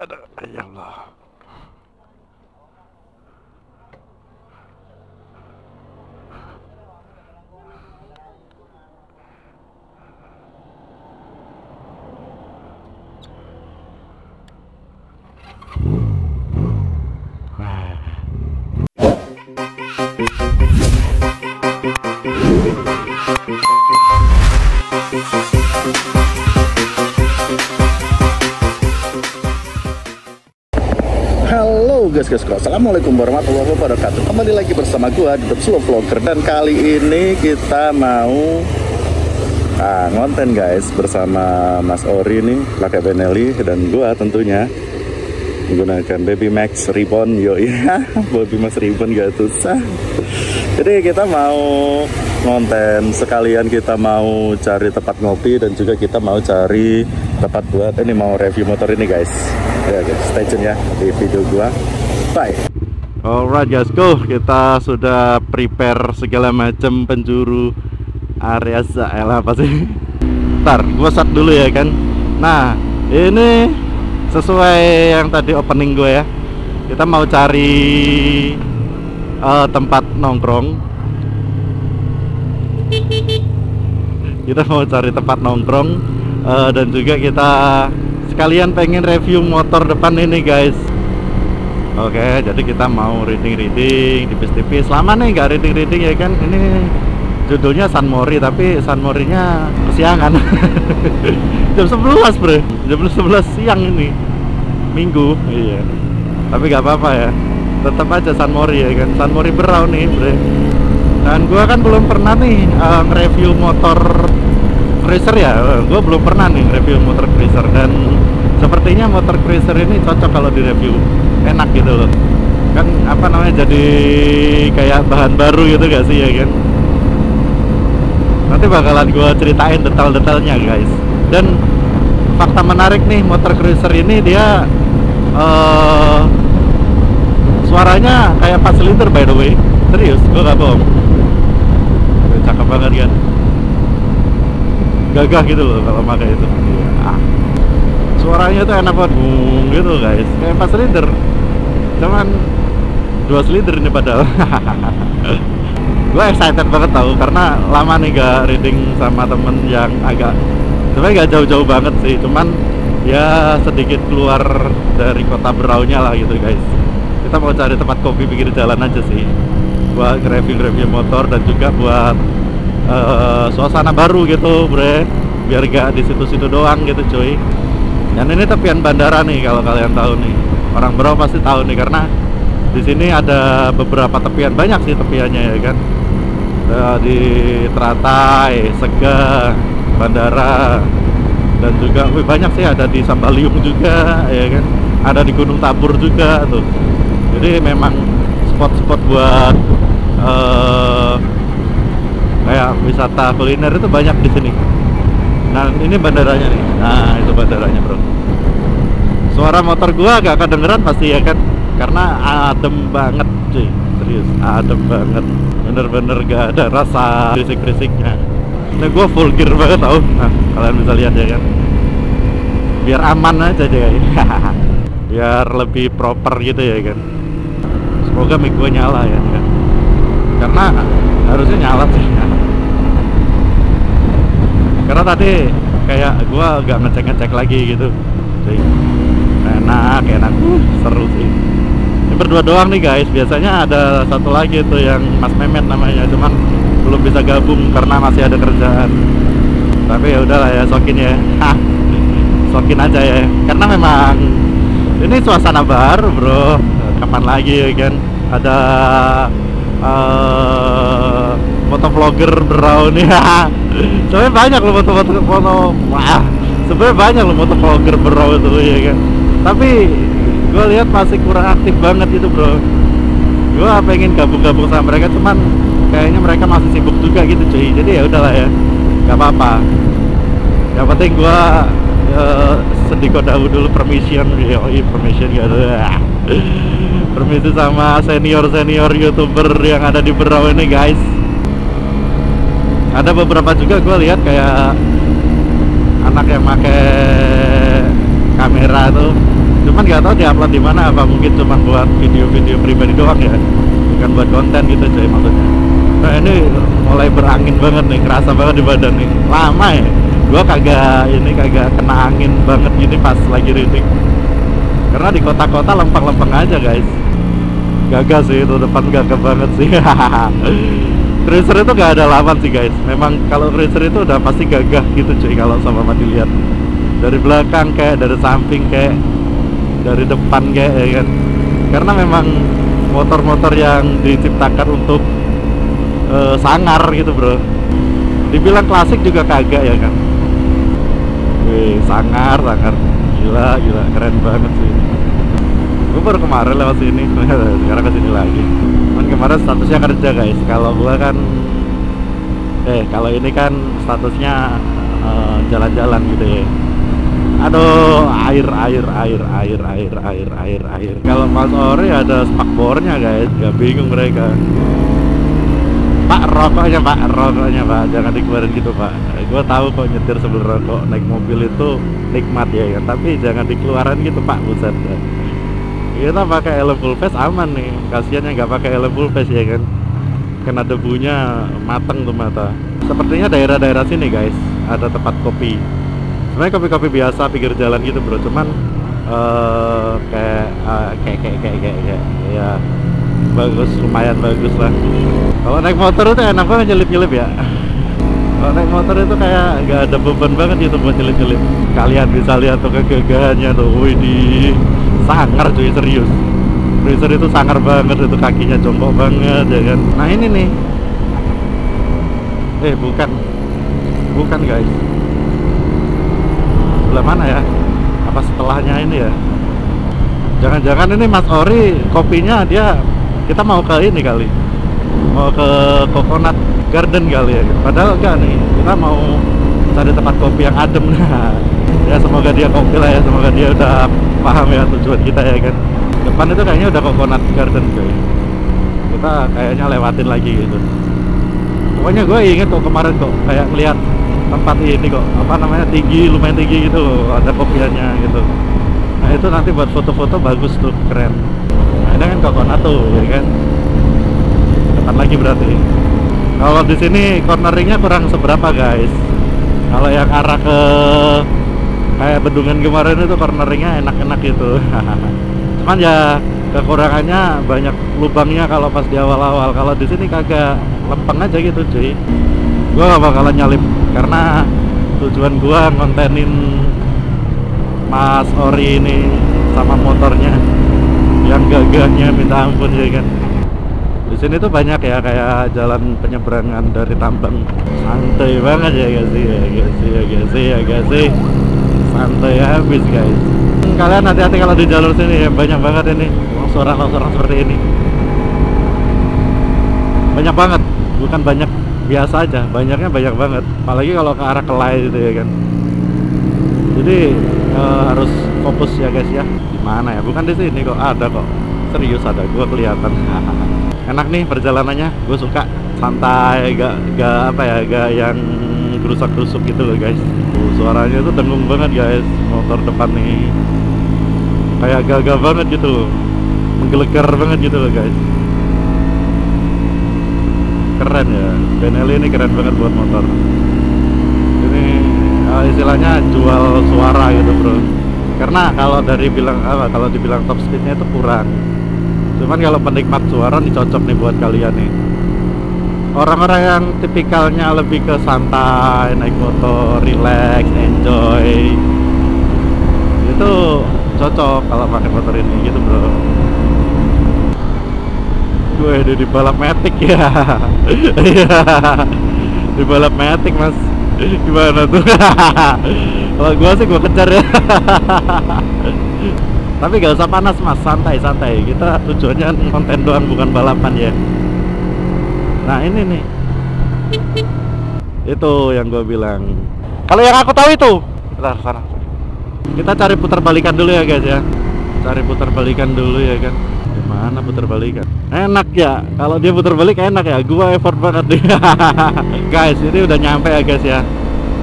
Aduh, ya Allah. Halo guys, assalamualaikum warahmatullahi wabarakatuh. Kembali lagi bersama gua di Slow Vlogger, dan kali ini kita mau ngonten guys bersama Mas Ori nih, pakai Benelli, dan gua tentunya menggunakan Baby Max Ribbon. Yo iya, Baby Max Ribbon gak susah. Jadi kita mau ngonten sekalian, kita mau cari tempat ngopi dan juga kita mau cari tempat buat ini, mau review motor ini guys. Ya guys, stay tune ya di video gua. Bye. Alright guys, go. Kita sudah prepare segala macam penjuru area apa sih? Ntar gua set dulu ya kan. Nah, ini sesuai yang tadi opening gue ya. Kita mau cari tempat nongkrong. Kita mau cari tempat nongkrong dan juga kita sekalian pengen review motor depan ini guys. Oke, jadi kita mau reading tipis-tipis. Lama nih nggak reading ya kan. Ini judulnya San Mori, tapi San Morinya kesiangan. Jam 11 bro, jam 11 siang ini, Minggu. Iya, tapi nggak apa-apa ya, tetap aja San Mori ya kan. San Mori Berau nih bro. Dan gua kan belum pernah nih nge-review motor cruiser ya. Gua belum pernah nih review motor cruiser, dan sepertinya motor cruiser ini cocok kalau direview, enak gitu loh kan, apa namanya, jadi kayak bahan baru gitu gak sih ya kan. Nanti bakalan gua ceritain detail-detailnya guys. Dan fakta menarik nih, motor cruiser ini dia suaranya kayak 4 silinder by the way, serius, gua gak bohong. Cakep banget kan, gagah gitu loh kalau pakai itu. Suaranya tuh enak banget, gitu guys, kayak 4 silinder, cuman 2 silinder ini padahal. Gue excited banget tau, karena lama nih gak reading sama temen yang agak, sebenarnya gak jauh-jauh banget sih, cuman ya sedikit keluar dari kota Beraunya lah gitu guys. Kita mau cari tempat kopi pinggir jalan aja sih, buat review motor dan juga buat suasana baru gitu bre, biar gak di situ-situ doang gitu cuy. Dan ini tepian bandara nih, kalau kalian tahu nih, orang Berau pasti tahu nih, karena di sini ada beberapa tepian, banyak sih tepiannya ya kan. Di Teratai, Sega, Bandara, dan juga banyak sih, ada di Sambaliung juga ya kan, ada di Gunung Tabur juga tuh. Jadi memang spot-spot buat kayak wisata kuliner itu banyak di sini. Nah ini bandaranya nih, nah itu bandaranya bro. Suara motor gua agak kedengeran pasti ya kan, karena adem banget cuy, serius adem banget, bener-bener gak ada rasa berisik-berisiknya. Nah gua full gear banget tau, nah kalian bisa lihat ya kan, biar aman aja guys. Biar lebih proper gitu ya kan. Semoga mic gua nyala ya kan, karena harusnya nyala sih. Karena tadi kayak gua gak ngecek lagi gitu. Jadi, enak, seru sih. Ini berdua doang nih guys. Biasanya ada satu lagi tuh yang Mas Memet namanya, cuman belum bisa gabung karena masih ada kerjaan. Tapi ya udahlah ya, sokin ya. Sokin aja ya. Karena memang ini suasana baru bro. Kapan lagi ya kan ada motovlogger Berau nih. Sebenarnya banyak loh sebenarnya banyak loh motovlogger Berau itu ya kan. Tapi gue lihat masih kurang aktif banget itu bro. Gue pengen gabung sama mereka, cuman kayaknya mereka masih sibuk juga gitu cuy. Jadi ya udahlah ya, nggak apa-apa. Yang penting gue sedikit dulu permission gitu, permisi sama senior youtuber yang ada di Berau ini guys. Ada beberapa juga gue lihat kayak anak yang pakai kamera tuh, Cuman nggak tahu diupload di mana, apa mungkin cuma buat video-video pribadi doang ya, bukan buat konten gitu cuy maksudnya. Nah ini mulai berangin banget nih, kerasa banget di badan nih. Lama ya gua kagak kena angin banget gini pas lagi riding. Karena di kota-kota lempeng-lempeng aja guys. Gagah sih itu, depan gagah banget sih. Cruiser itu gak ada lawan sih guys. Memang kalau cruiser itu udah pasti gagah gitu cuy kalau sama mati lihat. Dari belakang kayak, dari samping kayak, dari depan kayak ya kan. Karena memang motor-motor yang diciptakan untuk sangar gitu bro. Dibilang klasik juga kagak ya kan. Wih, sangar. Gila, keren banget sih. Gue baru kemarin lewat sini, sekarang kesini lagi. Cuman kemarin statusnya kerja guys. Kalau gua kan, kalau ini kan statusnya jalan-jalan gitu ya. Aduh, air. Kalau Mas Ori ada spakbornya guys, gak bingung mereka. Pak, rokoknya pak, jangan dikeluarin gitu pak. Gue tahu kok nyetir sambil rokok naik mobil itu nikmat ya kan, tapi jangan dikeluarin gitu pak, buset. Kita pakai helm full face aman nih, kasihan yang nggak pakai helm full face ya kan, kena debunya mateng tuh mata. Sepertinya daerah-daerah sini guys ada tempat kopi. Sebenarnya kopi-kopi biasa pinggir jalan gitu bro, cuman kayak ya bagus, lumayan bagus lah. Kalau naik motor itu enak banget nyelip-nyelip ya. Kalau naik motor itu kayak nggak ada beban banget gitu buat nyelip-nyelip. Kalian bisa lihat tuh kegagahannya tuh, wih di sangar cuy, serius. Cruiser itu sangar banget, itu kakinya jongkok banget ya kan. Nah ini nih, bukan guys. Sebelah mana ya? Apa setelahnya ini ya? Jangan-jangan ini Mas Ori kopinya dia, kita mau ke ini kali, mau ke Coconut Garden kali ya. Padahal enggak nih, kita mau cari tempat kopi yang adem. Ya semoga dia kopi lah ya, semoga dia udah paham ya tujuan kita ya kan. Depan itu kayaknya udah Coconut Garden coy. Kita kayaknya lewatin lagi gitu. Pokoknya gue inget kok kemarin kok kayak ngeliat tempat ini kok, apa namanya, tinggi, lumayan tinggi gitu, ada kopiannya gitu. Nah itu nanti buat foto-foto bagus tuh, keren. Nah ini kan Coconut tuh ya kan. Depan lagi berarti. Kalau di sini corneringnya kurang seberapa guys. Kalau yang arah ke kayak Bendungan kemarin itu corneringnya enak-enak gitu. Cuman ya kekurangannya banyak lubangnya kalau pas di awal-awal. Kalau di sini kagak, lempeng aja gitu cuy. Gua gak bakalan nyalip karena tujuan gua ngontenin Mas Ori ini sama motornya yang gagahnya minta ampun ya kan. Di sini tuh banyak ya kayak jalan penyeberangan dari Tambang, santai banget ya guys sih. Santai habis guys. Kalian hati-hati kalau di jalur sini ya, banyak banget ini longsoran seperti ini. Banyak banget, bukan banyak biasa aja, banyaknya banyak banget. Apalagi kalau ke arah Kelai gitu ya kan. Jadi harus fokus ya guys ya. Gimana ya? Bukan di sini kok, ada kok. Serius ada, gua kelihatan. Enak nih perjalanannya, gue suka santai, gak yang gerusak-gerusuk gitu loh guys. Suaranya tuh dengung banget guys, motor depan nih kayak gagah banget gitu loh, menggelegar banget gitu loh guys. Keren ya, Benelli ini keren banget buat motor. Ini istilahnya jual suara gitu bro. Karena kalau dibilang top speednya itu kurang. Cuman kalau penikmat suara nih cocok nih buat kalian nih. Orang-orang yang tipikalnya lebih ke santai, naik motor, relax, enjoy, itu cocok kalau pakai motor ini gitu bro. Gue udah di balap matic ya. Di balap matic mas. Gimana tuh? Kalau gue sih gue kejar ya. Tapi gak usah panas mas, santai-santai. Kita tujuannya konten doang, bukan balapan ya. Nah ini nih, itu yang gue bilang. Kalau yang aku tahu itu, bentar sana. Kita cari putar balikan dulu ya guys ya. Cari putar balikan dulu ya kan. Gimana putar balikan? Enak ya, kalau dia putar balik enak ya. Gua effort banget nih. Guys, ini udah nyampe ya guys ya.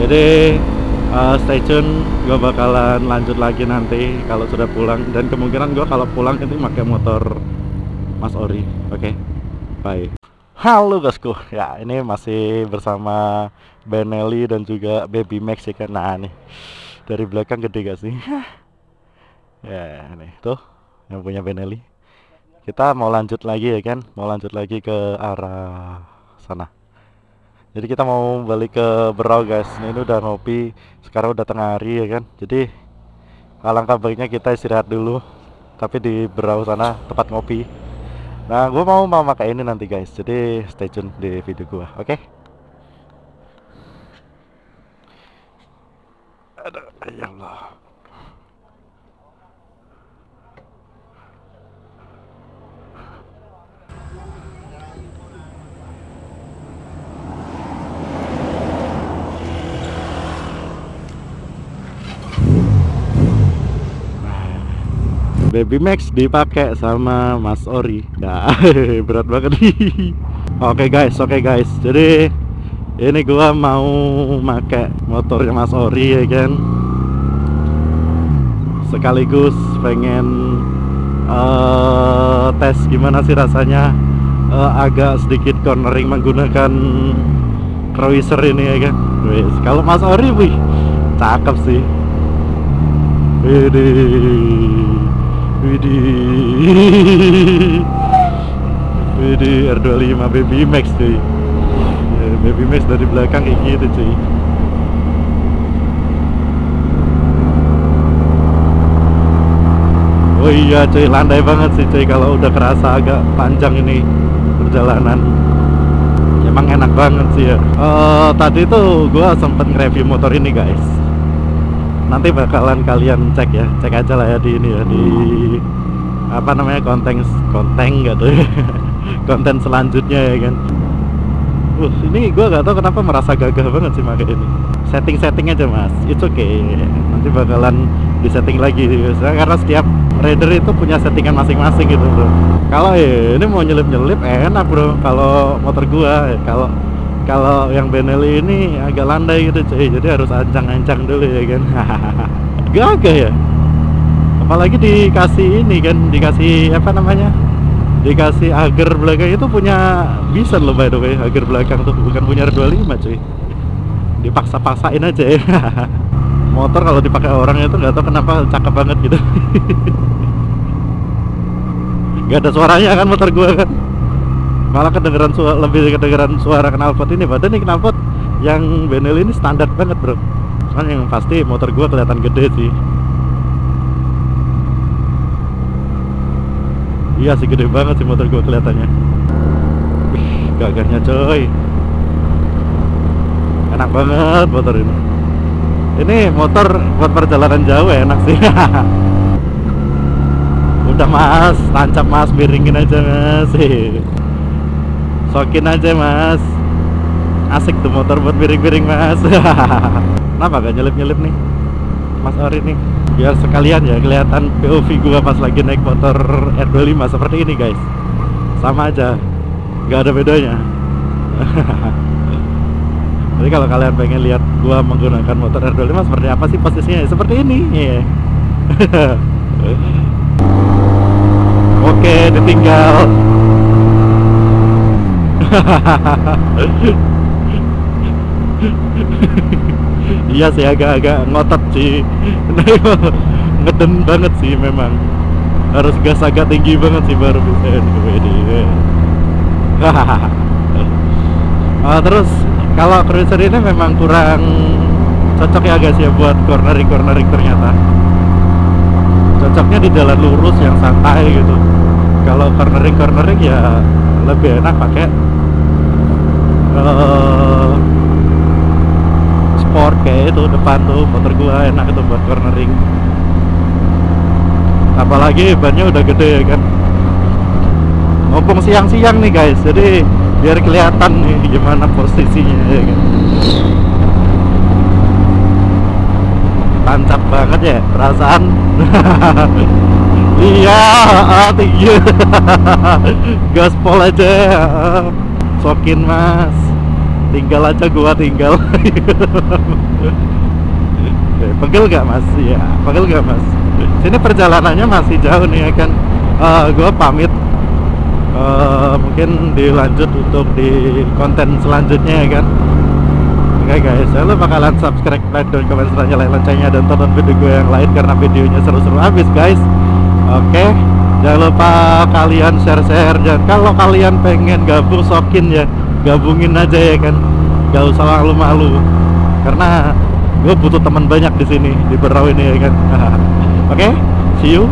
Jadi Stay tune, gue bakalan lanjut lagi nanti kalau sudah pulang, dan kemungkinan gue kalau pulang itu pakai motor Mas Ori. Oke, bye. Halo bosku, ya ini masih bersama Benelli dan juga Baby Max ya kan. Nah nih dari belakang gede gak sih? Ya nih tuh yang punya Benelli. Kita mau lanjut lagi ya kan, mau lanjut lagi ke arah sana. Jadi kita mau balik ke Berau guys. Nah, ini udah ngopi, sekarang udah tengah hari ya kan. Jadi alangkah baiknya kita istirahat dulu, tapi di Berau sana tempat ngopi. Nah, gue mau pakai ini nanti guys. Jadi stay tune di video gue, oke? Aduh, ya Allah. Baby Max dipakai sama Mas Ori. Nah, berat banget nih. Oke guys. Jadi ini gua mau pakai motornya Mas Ori ya kan. Sekaligus pengen tes gimana sih rasanya agak sedikit cornering menggunakan cruiser ini ya kan. Wih, kalau Mas Ori, wih, cakep sih. Widih R25 Baby Max cuy. Baby Max dari belakang kayak gitu cuy. Oh iya cuy, landai banget sih cuy. Kalau udah kerasa agak panjang ini perjalanan, emang enak banget sih ya. Tadi tuh gua sempet nge-review motor ini guys. Nanti bakalan kalian cek ya, cek aja lah ya di ini ya, di apa namanya, konten nggak tuh ya. Konten selanjutnya ya kan. Ini gua nggak tahu kenapa merasa gagah banget sih pakai ini. Setting aja mas, it's okay. Nanti bakalan disetting lagi karena setiap rider itu punya settingan masing-masing gitu bro. Kalau ini mau nyelip enak bro. Kalau motor gua, kalau yang Benelli ini agak landai gitu cuy, jadi harus ancang-ancang dulu ya kan. Gagah ya, apalagi dikasih ini kan, dikasih apa namanya, dikasih agar belakang itu punya Bison loh by the way. Agar belakang tuh bukan punya R25 cuy, dipaksa-paksain aja ya. Motor kalau dipakai orang itu nggak tahu kenapa cakep banget gitu. Gak ada suaranya kan motor gua kan, malah kedengeran lebih kedengeran suara knalpot ini. Padahal nih knalpot yang Benelli ini standar banget bro. Cuman yang pasti motor gua kelihatan gede sih. Iya sih, gede banget sih motor gua kelihatannya. Wih, gagahnya coy, enak banget motor ini. Ini motor buat perjalanan jauh enak sih. Udah mas, tancap mas, miringin aja mas. Sokin aja mas, asik tuh motor buat miring-miring mas. Kenapa gak nyelip-nyelip nih Mas Ori nih, biar sekalian ya kelihatan POV gua pas lagi naik motor R25 seperti ini guys. Sama aja, gak ada bedanya. Jadi kalau kalian pengen lihat gua menggunakan motor R25 seperti apa sih posisinya, seperti ini. Oke, ditinggal. Iya sih, agak-agak ngotot sih. Ngeden banget sih memang. Harus gas agak tinggi banget sih baru bisa ini. Terus kalau cruiser ini memang kurang cocok ya guys ya buat cornering ternyata. Cocoknya di jalan lurus yang santai gitu. Kalau cornering ya lebih enak pakai sport kayak itu. Depan tuh motor gua enak itu buat cornering, apalagi bannya udah gede ya kan. Mumpung siang-siang nih guys, jadi biar kelihatan nih gimana posisinya ya kan. Tancap banget ya perasaan. Iya, tinggi. Gaspol aja, sokin mas. Tinggal aja gua tinggal. Pegel gak mas? Iya, pegel gak mas? Sini perjalanannya masih jauh nih ya kan. Gue pamit. Mungkin dilanjut untuk di konten selanjutnya ya kan. Oke guys, jangan lupa kalian subscribe, like, dan komen serta nyalain loncengnya, dan tonton video gue yang lain karena videonya seru-seru abis guys. Oke, jangan lupa kalian share-share, dan kalau kalian pengen gabung sokin ya, gabungin aja ya kan, gak usah malu-malu karena gue butuh teman banyak di sini di Berau ini ya kan. Oke, see you.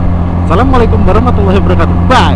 Assalamualaikum warahmatullahi wabarakatuh. Bye.